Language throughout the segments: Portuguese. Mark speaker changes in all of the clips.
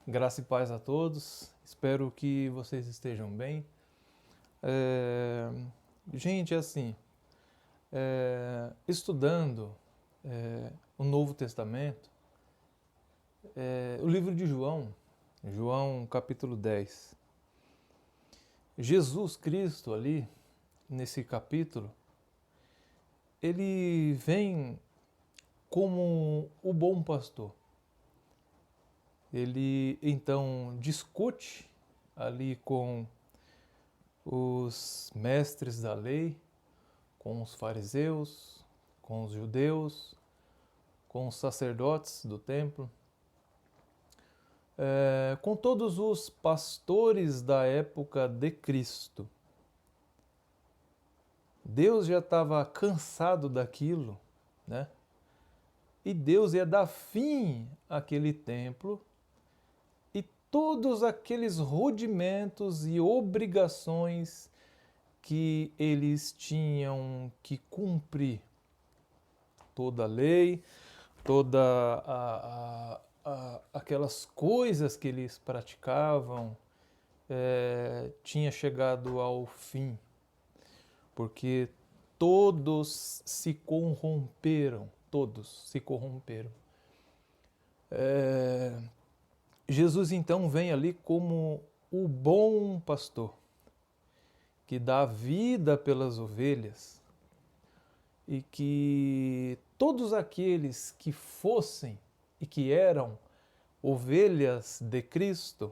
Speaker 1: Graça e paz a todos. Espero que vocês estejam bem. Gente, assim, estudando o Novo Testamento, o livro de João, João capítulo 10. Jesus Cristo ali, nesse capítulo, ele vem como o bom pastor. Ele então discute ali com os mestres da lei, com os fariseus, com os judeus, com os sacerdotes do templo, com todos os pastores da época de Cristo. Deus já estava cansado daquilo, né? E Deus ia dar fim àquele templo e todos aqueles rudimentos e obrigações que eles tinham que cumprir. Toda a lei, aquelas coisas que eles praticavam tinha chegado ao fim, porque todos se corromperam, Jesus então vem ali como o bom pastor, que dá vida pelas ovelhas, e que todos aqueles que fossem e que eram ovelhas de Cristo,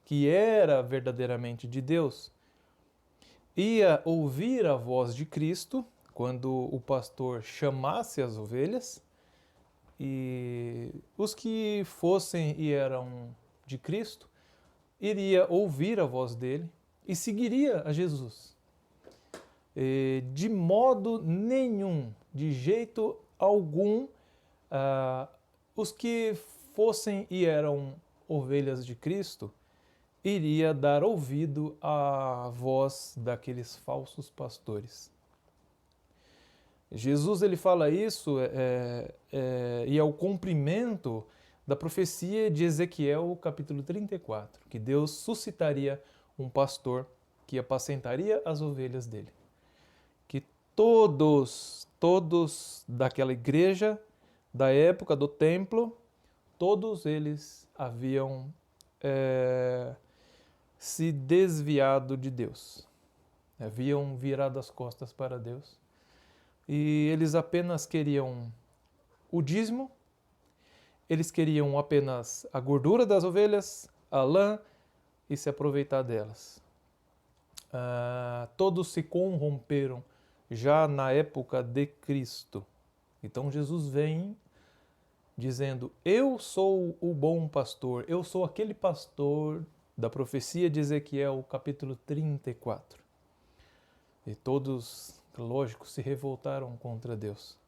Speaker 1: que era verdadeiramente de Deus, ia ouvir a voz de Cristo quando o pastor chamasse as ovelhas, e os que fossem e eram de Cristo iria ouvir a voz dele e seguiria a Jesus. De modo nenhum, de jeito algum, os que fossem e eram ovelhas de Cristo iria dar ouvido à voz daqueles falsos pastores. Jesus ele fala isso e é o cumprimento da profecia de Ezequiel, capítulo 34, que Deus suscitaria um pastor que apacentaria as ovelhas dele. Que todos daquela igreja, da época do templo, todos eles haviam se desviado de Deus, haviam virado as costas para Deus, e eles apenas queriam o dízimo, eles queriam apenas a gordura das ovelhas, a lã, e se aproveitar delas. Todos se corromperam já na época de Cristo. Então Jesus vem dizendo: eu sou o bom pastor, eu sou aquele pastor da profecia de Ezequiel, capítulo 34. E todos, lógico, se revoltaram contra Deus,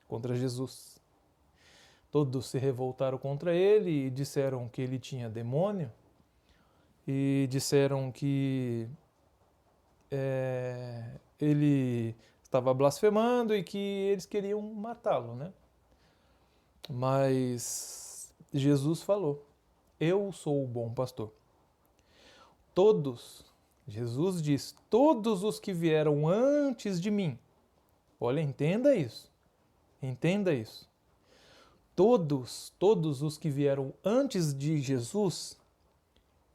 Speaker 1: contra Jesus. Todos se revoltaram contra ele e disseram que ele tinha demônio, e disseram que ele estava blasfemando e que eles queriam matá-lo, né? Mas Jesus falou: eu sou o bom pastor. Jesus diz, todos os que vieram antes de mim, olha, entenda isso, todos os que vieram antes de Jesus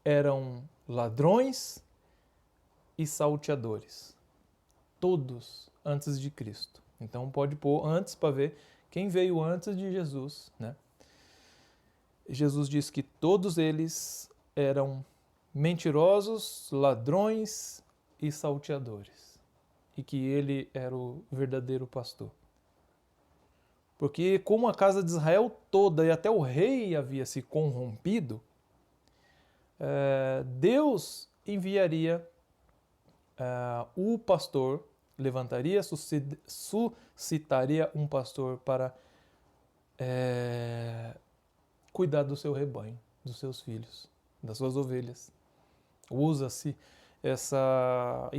Speaker 1: eram ladrões e salteadores, todos antes de Cristo. Então pode pôr antes para ver quem veio antes de Jesus, né? Jesus diz que todos eles eram mentirosos, ladrões e salteadores, e que ele era o verdadeiro pastor. Porque como a casa de Israel toda e até o rei havia se corrompido, Deus enviaria o pastor, suscitaria um pastor para cuidar do seu rebanho, dos seus filhos, das suas ovelhas. Usa-se essa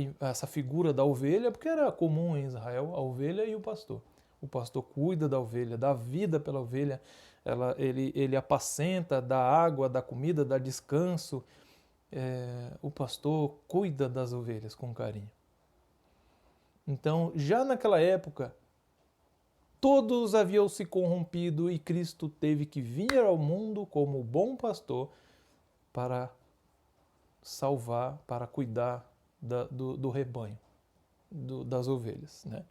Speaker 1: figura da ovelha, porque era comum em Israel a ovelha e o pastor. O pastor cuida da ovelha, dá vida pela ovelha, ele apacenta, dá água, dá comida, dá descanso. O pastor cuida das ovelhas com carinho. Então, já naquela época, todos haviam se corrompido e Cristo teve que vir ao mundo como bom pastor para salvar, para cuidar do rebanho, das ovelhas, né?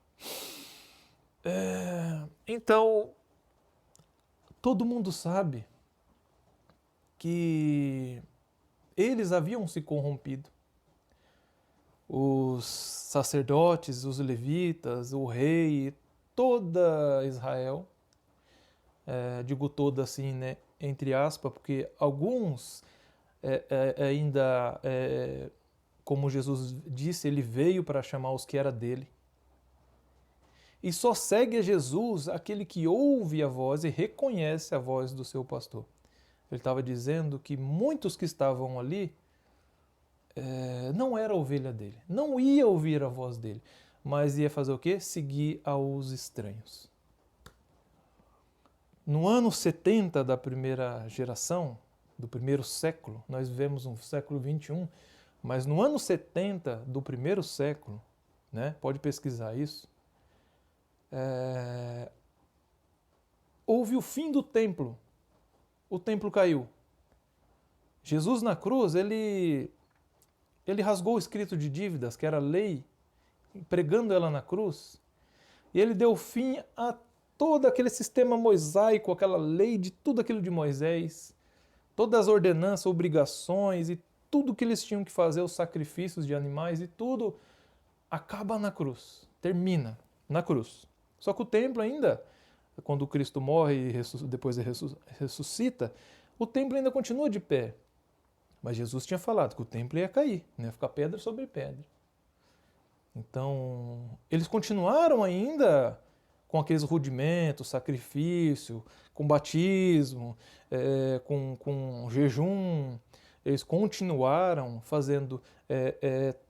Speaker 1: Então, todo mundo sabe que eles haviam se corrompido. Os sacerdotes, os levitas, o rei, toda Israel, digo toda assim, né, entre aspas, porque alguns ainda, como Jesus disse, ele veio para chamar os que era dele. E só segue a Jesus aquele que ouve a voz e reconhece a voz do seu pastor. Ele estava dizendo que muitos que estavam ali não era a ovelha dele, não ia ouvir a voz dele, mas ia fazer o quê? Seguir aos estranhos. No ano 70 da primeira geração, do primeiro século, nós vivemos um século 21, mas no ano 70 do primeiro século, né, pode pesquisar isso, houve o fim do templo. O templo caiu. Jesus na cruz, ele rasgou o escrito de dívidas, que era a lei, pregando ela na cruz, e ele deu fim a todo aquele sistema mosaico, aquela lei de tudo aquilo de Moisés, todas as ordenanças, obrigações e tudo que eles tinham que fazer, os sacrifícios de animais e tudo, acaba na cruz, termina na cruz. Só que o templo ainda, quando Cristo morre e depois ele ressuscita, o templo ainda continua de pé. Mas Jesus tinha falado que o templo ia cair, ia ficar pedra sobre pedra. Então, eles continuaram ainda com aqueles rudimentos, sacrifício, com batismo, com jejum. Eles continuaram fazendo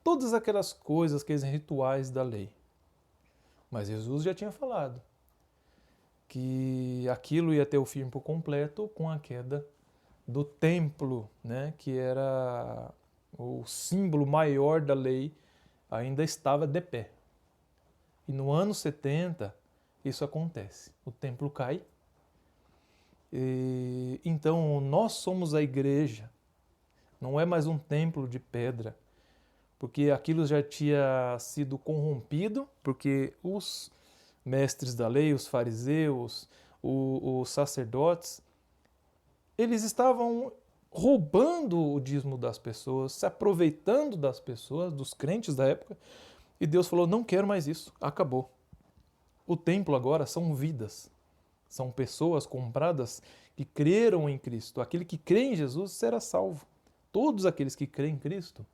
Speaker 1: todas aquelas coisas, aqueles rituais da lei. Mas Jesus já tinha falado que aquilo ia ter o fim por completo com a queda do templo, né, que era o símbolo maior da lei, ainda estava de pé. E no ano 70, isso acontece. O templo cai. Então, nós somos a igreja. Não é mais um templo de pedra, porque aquilo já tinha sido corrompido, porque os mestres da lei, os fariseus, os sacerdotes, eles estavam roubando o dízimo das pessoas, se aproveitando das pessoas, dos crentes da época, e Deus falou, não quero mais isso, acabou. O templo agora são vidas, são pessoas compradas que creram em Cristo. Aquele que crê em Jesus será salvo. Todos aqueles que creem em Cristo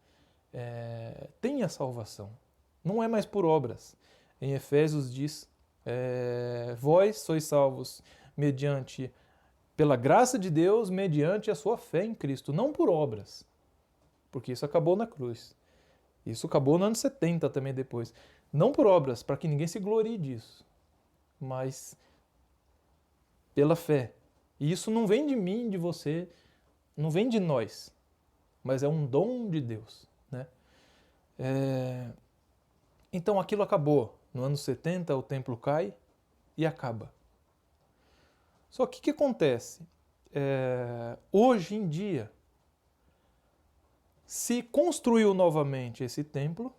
Speaker 1: têm a salvação. Não é mais por obras. Em Efésios diz, vós sois salvos pela graça de Deus, mediante a sua fé em Cristo, não por obras, porque isso acabou na cruz. Isso acabou no ano 70 também depois. Não por obras, para que ninguém se glorie disso, mas pela fé. E isso não vem de mim, de você, não vem de nós, mas é um dom de Deus, né? Então aquilo acabou. No ano 70 o templo cai e acaba. Só que o que acontece? Hoje em dia, se construiu novamente esse templo,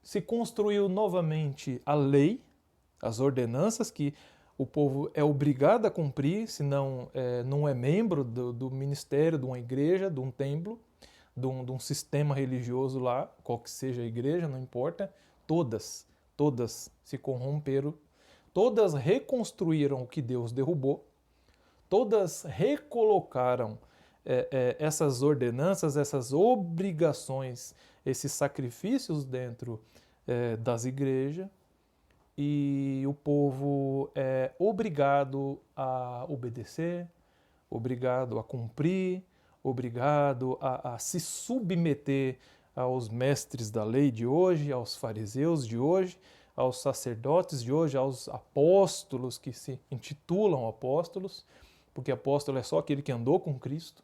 Speaker 1: se construiu novamente a lei, as ordenanças que o povo é obrigado a cumprir, senão não é membro do ministério, de uma igreja, de um templo, de um sistema religioso lá, qual que seja a igreja, não importa, todas se corromperam, todas reconstruíram o que Deus derrubou, todas recolocaram essas ordenanças, essas obrigações, esses sacrifícios dentro das igrejas, e o povo é obrigado a obedecer, obrigado a cumprir, obrigado a se submeter aos mestres da lei de hoje, aos fariseus de hoje, aos sacerdotes de hoje, aos apóstolos que se intitulam apóstolos, porque apóstolo é só aquele que andou com Cristo.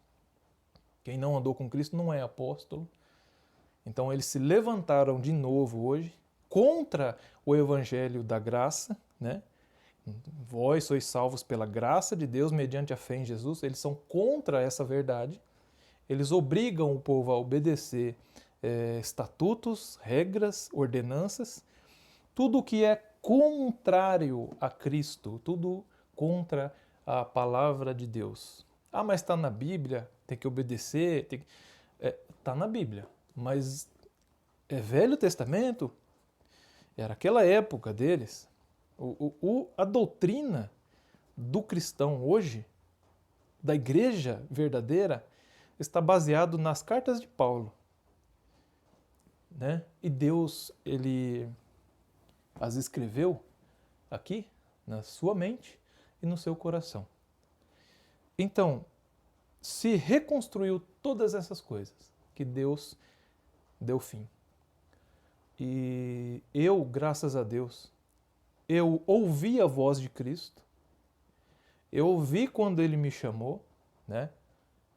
Speaker 1: Quem não andou com Cristo não é apóstolo. Então eles se levantaram de novo hoje contra o evangelho da graça, né? Vós sois salvos pela graça de Deus mediante a fé em Jesus. Eles são contra essa verdade. Eles obrigam o povo a obedecer estatutos, regras, ordenanças, tudo que é contrário a Cristo, tudo contra a palavra de Deus. Ah, mas está na Bíblia, tem que obedecer. Está na Bíblia, mas é Velho Testamento, era aquela época deles. A doutrina do cristão hoje, da igreja verdadeira, está baseado nas cartas de Paulo, né? E Deus, ele as escreveu aqui na sua mente e no seu coração. Então, se reconstruiu todas essas coisas que Deus deu fim. E eu, graças a Deus, eu ouvi a voz de Cristo, eu ouvi quando Ele me chamou, né?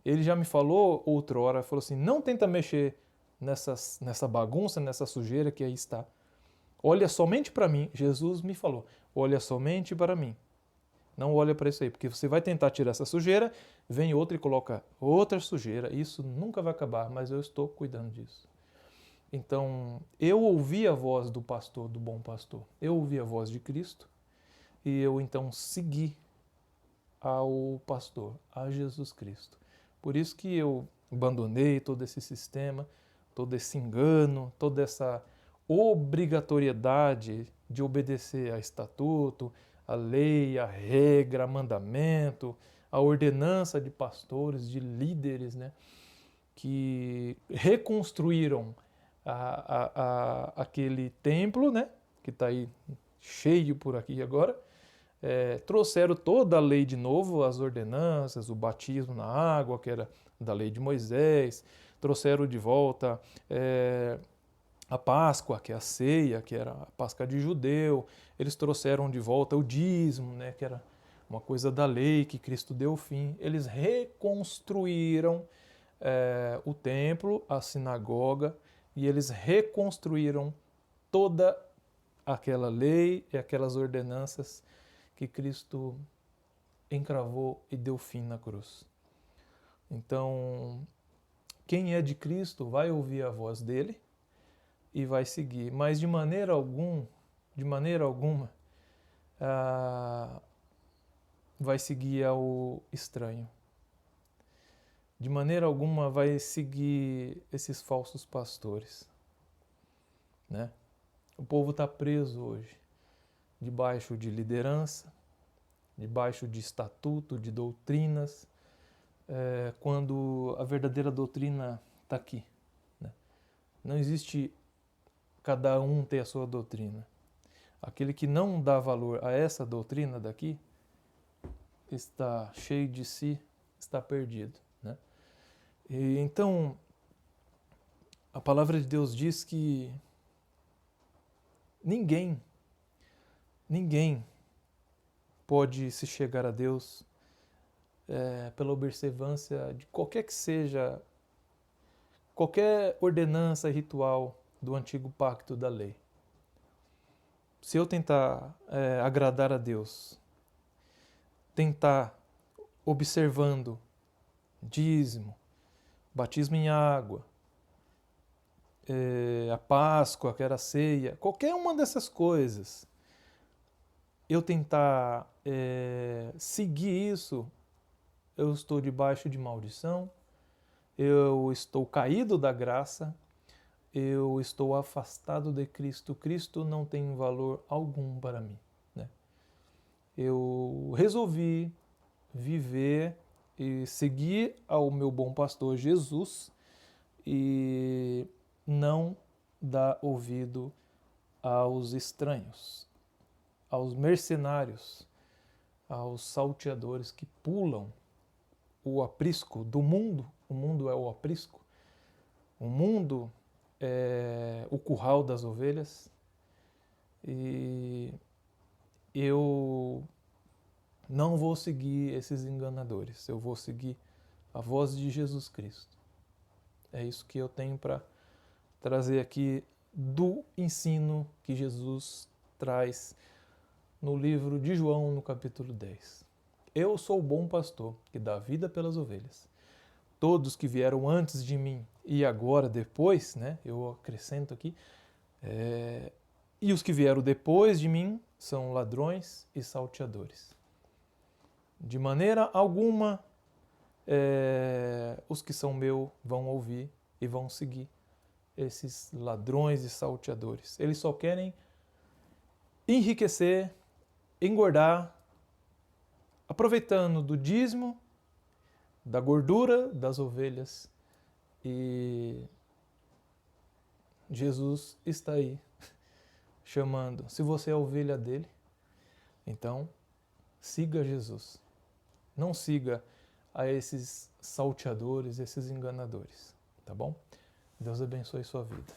Speaker 1: Ele já me falou outrora, falou assim, não tenta mexer nessa bagunça, nessa sujeira que aí está. Olha somente para mim. Jesus me falou, olha somente para mim. Não olha para isso aí, porque você vai tentar tirar essa sujeira, vem outro e coloca outra sujeira. Isso nunca vai acabar, mas eu estou cuidando disso. Então, eu ouvi a voz do pastor, do bom pastor. Eu ouvi a voz de Cristo e eu então segui ao pastor, a Jesus Cristo. Por isso que eu abandonei todo esse sistema, todo esse engano, toda essa obrigatoriedade de obedecer a estatuto, a lei, a regra, a mandamento, a ordenança de pastores, de líderes, né, que reconstruíram aquele templo, né, que está aí cheio por aqui agora, trouxeram toda a lei de novo, as ordenanças, o batismo na água, que era da lei de Moisés, trouxeram de volta a Páscoa, que é a ceia, que era a Páscoa de judeu, eles trouxeram de volta o dízimo, né, que era uma coisa da lei que Cristo deu fim. Eles reconstruíram o templo, a sinagoga, e eles reconstruíram toda aquela lei e aquelas ordenanças que Cristo encravou e deu fim na cruz. Então, quem é de Cristo vai ouvir a voz dele e vai seguir, mas de maneira alguma, vai seguir ao estranho. De maneira alguma vai seguir esses falsos pastores, né? O povo está preso hoje, debaixo de liderança, debaixo de estatuto, de doutrinas, quando a verdadeira doutrina está aqui, né? Não existe cada um ter a sua doutrina. Aquele que não dá valor a essa doutrina daqui está cheio de si, está perdido, né? E então, a palavra de Deus diz que ninguém pode se chegar a Deus pela observância de qualquer que seja, qualquer ordenança ritual do antigo pacto da lei. Se eu tentar agradar a Deus, tentar observando dízimo, batismo em água, a Páscoa, que era a ceia, qualquer uma dessas coisas, eu tentar seguir isso, eu estou debaixo de maldição, eu estou caído da graça, eu estou afastado de Cristo. Cristo não tem valor algum para mim, né? Eu resolvi viver e seguir ao meu bom pastor Jesus e não dar ouvido aos estranhos, aos mercenários, aos salteadores que pulam o aprisco do mundo. O mundo é o aprisco. O mundo é o curral das ovelhas. E eu não vou seguir esses enganadores, eu vou seguir a voz de Jesus Cristo. É isso que eu tenho para trazer aqui do ensino que Jesus traz no livro de João, no capítulo 10. Eu sou o bom pastor que dá vida pelas ovelhas. Todos que vieram antes de mim e agora depois, né, eu acrescento aqui, e os que vieram depois de mim são ladrões e salteadores. De maneira alguma, os que são meu vão ouvir e vão seguir esses ladrões e salteadores. Eles só querem enriquecer, engordar, aproveitando do dízimo, da gordura das ovelhas. E Jesus está aí chamando. Se você é a ovelha dele, então siga Jesus. Não siga a esses salteadores, esses enganadores, tá bom? Deus abençoe sua vida.